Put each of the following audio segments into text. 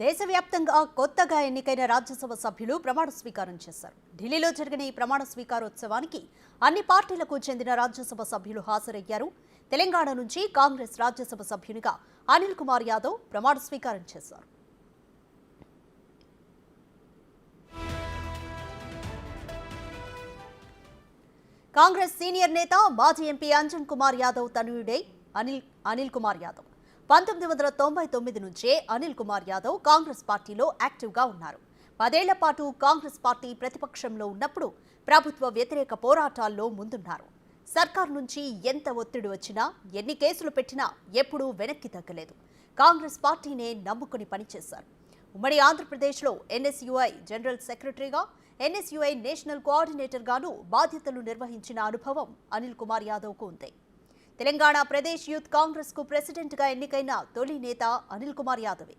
దేశవ్యాప్తంగా కొత్తగా ఎన్నికైన రాజ్యసభ సభ్యులు ప్రమాణ స్వీకారం చేశారు. ఢిల్లీలో జరిగిన ఈ ప్రమాణ స్వీకారోత్సవానికి అన్ని పార్టీలకు చెందిన రాజ్యసభ సభ్యులు హాజరయ్యారు. తెలంగాణ నుంచి కాంగ్రెస్ రాజ్యసభ సభ్యునిగా అనిల్ కుమార్ యాదవ్ ప్రమాణ స్వీకారం చేశారు. కాంగ్రెస్ సీనియర్ నేత మాజీ ఎంపీ అంజన్ కుమార్ యాదవ్ తనయుడే అనిల్ కుమార్ యాదవ్ 1999 నుంచే అనిల్ కుమార్ యాదవ్ కాంగ్రెస్ పార్టీలో యాక్టివ్గా ఉన్నారు. 10 ఏళ్ల పాటు కాంగ్రెస్ పార్టీ ప్రతిపక్షంలో ఉన్నప్పుడు ప్రభుత్వ వ్యతిరేక పోరాటాల్లో ముందున్నారు. సర్కార్ నుంచి ఎంత ఒత్తిడి వచ్చినా, ఎన్ని కేసులు పెట్టినా ఎప్పుడూ వెనక్కి తగ్గలేదు. కాంగ్రెస్ పార్టీనే నమ్ముకుని పనిచేశారు. ఉమ్మడి ఆంధ్రప్రదేశ్లో ఎన్ఎస్యుఐ జనరల్ సెక్రటరీగా, ఎన్ఎస్యుఐ నేషనల్ కోఆర్డినేటర్గాను బాధ్యతలు నిర్వహించిన అనుభవం అనిల్ కుమార్ యాదవ్కు ఉంది. తెలంగాణ ప్రదేశ్ యూత్ కాంగ్రెస్ కు ప్రెసిడెంట్ గా ఎన్నికైన తొలి నేత అనిల్ కుమార్ యాదవే.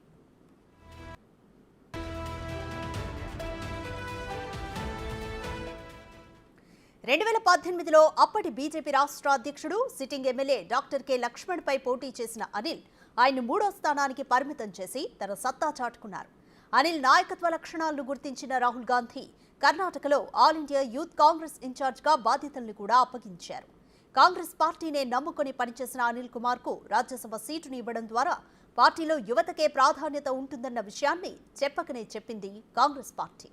2018లో అప్పటి బీజేపీ రాష్ట్ర అధ్యక్షుడు, sitting MLA doctor K Laxman పై పోటీ చేసిన అనిల్ ఆయన 3వ స్థానానికి పరిమితం చేసి తన సత్తా చాటుకున్నారు. అనిల్ నాయకత్వ లక్షణాలను గుర్తించిన రాహుల్ గాంధీ కర్ణాటకలో ఆల్ ఇండియా యూత్ కాంగ్రెస్ ఇన్ఛార్జిగా బాధ్యతల్ని కూడా అప్పగించారు. కాంగ్రెస్ పార్టీనే నమ్ముకొని పనిచేసిన అనిల్ కుమార్ కు రాజ్యసభ సీటును ఇవ్వడం ద్వారా పార్టీలో యువతకే ప్రాధాన్యత ఉంటుందన్న విషయాన్ని చెప్పకనే చెప్పింది కాంగ్రెస్ పార్టీ.